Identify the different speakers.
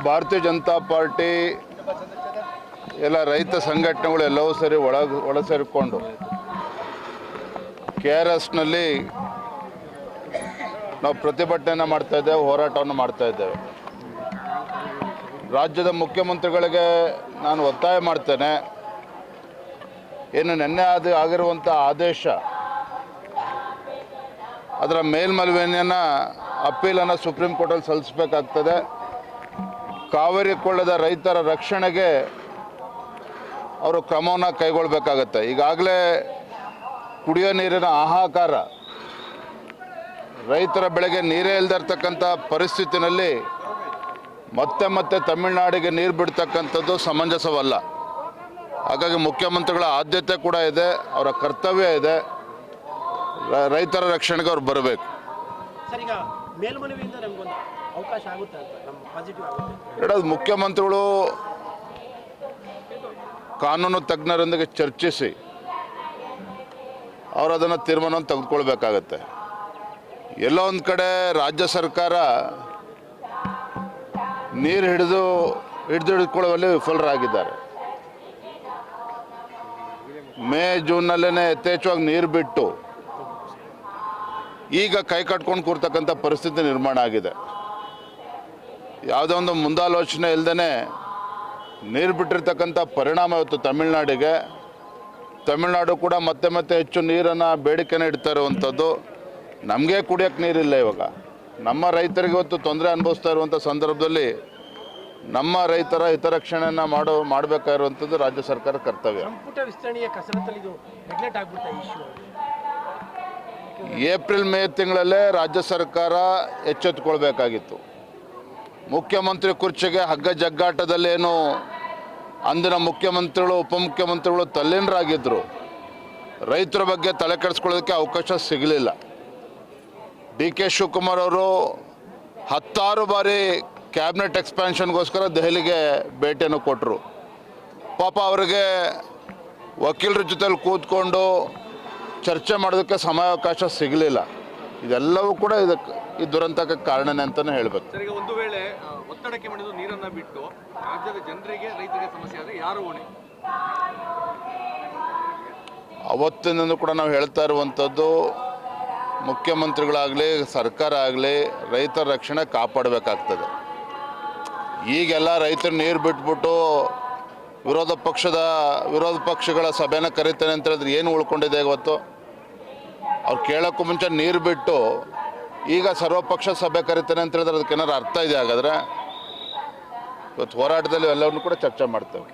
Speaker 1: ಭಾರತೀಯ ಜನತಾ ಪಾರ್ಟಿ ಎಲ್ಲ ರೈತ ಸಂಘಟನೆಗಳು ಎಲ್ಲವೂ ಸರಿ ಒಳ ಸೇರಿಕೊಂಡು KRSನಲ್ಲಿ ನಾವು ಪ್ರತಿಭಟನೆಯನ್ನು ಮಾಡ್ತಾ ಇದ್ದೇವೆ, ಹೋರಾಟವನ್ನು ಮಾಡ್ತಾ ಇದ್ದೇವೆ. ರಾಜ್ಯದ ಮುಖ್ಯಮಂತ್ರಿಗಳಿಗೆ ನಾನು ಒತ್ತಾಯ ಮಾಡ್ತೇನೆ, ಏನು ನಿನ್ನೆ ಆಗಿರುವಂಥ ಆದೇಶ ಅದರ ಮೇಲ್ಮನವಿಯನ್ನು ಅಪೀಲನ್ನು ಸುಪ್ರೀಂ ಕೋರ್ಟಲ್ಲಿ ಸಲ್ಲಿಸಬೇಕಾಗ್ತದೆ. ಕಾವೇರಿ ಕೊಳ್ಳದ ರೈತರ ರಕ್ಷಣೆಗೆ ಅವರು ಕ್ರಮವನ್ನು ಕೈಗೊಳ್ಳಬೇಕಾಗತ್ತೆ. ಈಗಾಗಲೇ ಕುಡಿಯೋ ನೀರಿನ ಹಾಹಾಕಾರ, ರೈತರ ಬೆಳೆಗೆ ನೀರೇ ಇಲ್ಲದಿರ್ತಕ್ಕಂಥ ಪರಿಸ್ಥಿತಿನಲ್ಲಿ ಮತ್ತೆ ತಮಿಳುನಾಡಿಗೆ ನೀರು ಬಿಡ್ತಕ್ಕಂಥದ್ದು ಸಮಂಜಸವಲ್ಲ. ಹಾಗಾಗಿ ಮುಖ್ಯಮಂತ್ರಿಗಳ ಆದ್ಯತೆ ಕೂಡ ಇದೆ, ಅವರ ಕರ್ತವ್ಯ ಇದೆ, ರೈತರ ರಕ್ಷಣೆಗೆ ಅವ್ರು ಬರಬೇಕು. ಹೇಳೋದು ಮುಖ್ಯಮಂತ್ರಿಗಳು ಕಾನೂನು ತಜ್ಞರೊಂದಿಗೆ ಚರ್ಚಿಸಿ ಅವರು ಅದನ್ನು ತೀರ್ಮಾನವನ್ನು ತೆಗೆದುಕೊಳ್ಬೇಕಾಗತ್ತೆ. ಎಲ್ಲೋ ಒಂದು ಕಡೆ ರಾಜ್ಯ ಸರ್ಕಾರ ನೀರು ಹಿಡಿದುಕೊಳ್ಳುವಲ್ಲಿ ವಿಫಲರಾಗಿದ್ದಾರೆ. ಮೇ ಜೂನ್ನಲ್ಲೇ ಯಥೇಚ್ಛವಾಗಿ ನೀರು ಬಿಟ್ಟು ಈಗ ಕೈ ಕಟ್ಕೊಂಡು ಕೂರ್ತಕ್ಕಂಥ ಪರಿಸ್ಥಿತಿ ನಿರ್ಮಾಣ ಆಗಿದೆ. ಯಾವುದೋ ಒಂದು ಮುಂದಾಲೋಚನೆ ಇಲ್ಲದೇ ನೀರು ಬಿಟ್ಟಿರ್ತಕ್ಕಂಥ ಪರಿಣಾಮ ಇವತ್ತು ತಮಿಳುನಾಡು ಕೂಡ ಮತ್ತೆ ಹೆಚ್ಚು ನೀರನ್ನು ಬೇಡಿಕೆನ ಇಡ್ತಾ ಇರುವಂಥದ್ದು. ನಮಗೆ ಕುಡಿಯೋಕ್ಕೆ ನೀರಿಲ್ಲ. ಇವಾಗ ನಮ್ಮ ರೈತರಿಗೆ ಇವತ್ತು ತೊಂದರೆ ಅನುಭವಿಸ್ತಾ ಇರುವಂಥ ಸಂದರ್ಭದಲ್ಲಿ ನಮ್ಮ ರೈತರ ಹಿತರಕ್ಷಣೆಯನ್ನು ಮಾಡಬೇಕಾಗಿರುವಂಥದ್ದು ರಾಜ್ಯ ಸರ್ಕಾರ ಕರ್ತವ್ಯ. ಏಪ್ರಿಲ್ ಮೇ ತಿಂಗಳಲ್ಲೇ ರಾಜ್ಯ ಸರ್ಕಾರ ಎಚ್ಚೆತ್ತುಕೊಳ್ಬೇಕಾಗಿತ್ತು. ಮುಖ್ಯಮಂತ್ರಿ ಕುರ್ಚಿಗೆ ಹಗ್ಗ ಜಗ್ಗಾಟದಲ್ಲೇನು ಅಂದಿನ ಮುಖ್ಯಮಂತ್ರಿಗಳು ಉಪಮುಖ್ಯಮಂತ್ರಿಗಳು ತಲ್ಲೀನರಾಗಿದ್ದರು. ರೈತರ ಬಗ್ಗೆ ತಲೆ ಕೆಡಿಸ್ಕೊಳ್ಳೋದಕ್ಕೆ ಅವಕಾಶ ಸಿಗಲಿಲ್ಲ. DK ಶಿವಕುಮಾರ್ ಅವರು 10 ಬಾರಿ ಕ್ಯಾಬಿನೆಟ್ ಎಕ್ಸ್ಪ್ಯಾನ್ಷನ್ಗೋಸ್ಕರ ದೆಹಲಿಗೆ ಭೇಟಿಯನ್ನು ಕೊಟ್ಟರು. ಪಾಪ ಅವರಿಗೆ ವಕೀಲರ ಜೊತೆಲಿ ಕೂತ್ಕೊಂಡು ಚರ್ಚೆ ಮಾಡೋದಕ್ಕೆ ಸಮಯಾವಕಾಶ ಸಿಗಲಿಲ್ಲ. ಇದೆಲ್ಲವೂ ಕೂಡ ಈ ದುರಂತಕ್ಕೆ ಕಾರಣನೇ ಅಂತಲೇ ಹೇಳಬೇಕು.
Speaker 2: ಒಂದು ವೇಳೆ ಒತ್ತಡಕ್ಕೆ ಮಣಿದು ನೀರನ್ನು ಬಿಟ್ಟು ರಾಜ್ಯದ ಜನರಿಗೆ ರೈತರಿಗೆ ಸಮಸ್ಯೆ ಆದರೆ ಯಾರು ಹೊಣೆ?
Speaker 1: ಅವತ್ತಿನಿಂದ ಕೂಡ ನಾವು ಹೇಳ್ತಾ ಇರುವಂಥದ್ದು, ಮುಖ್ಯಮಂತ್ರಿಗಳಾಗಲಿ ಸರ್ಕಾರ ಆಗಲಿ ರೈತರ ರಕ್ಷಣೆ ಕಾಪಾಡಬೇಕಾಗ್ತದೆ. ಈಗೆಲ್ಲ ರೈತರು ನೀರು ಬಿಟ್ಬಿಟ್ಟು ವಿರೋಧ ಪಕ್ಷಗಳ ಸಭೆನ ಕರೀತೇನೆ ಅಂತ ಹೇಳಿದ್ರೆ ಏನು ಉಳ್ಕೊಂಡಿದೆ ಇವತ್ತು? ಅವ್ರು ಕೇಳೋಕ್ಕೂ ಮುಂಚೆ ನೀರು ಬಿಟ್ಟು ಈಗ ಸರ್ವಪಕ್ಷ ಸಭೆ ಕರೀತೇನೆ ಅಂತ ಹೇಳಿದ್ರೆ ಅದಕ್ಕೇನಾದ್ರು ಅರ್ಥ ಇದೆ? ಹಾಗಾದರೆ ಇವತ್ತು ಹೋರಾಟದಲ್ಲಿ ಎಲ್ಲವನ್ನೂ ಕೂಡ ಚರ್ಚೆ ಮಾಡ್ತೇವೆ.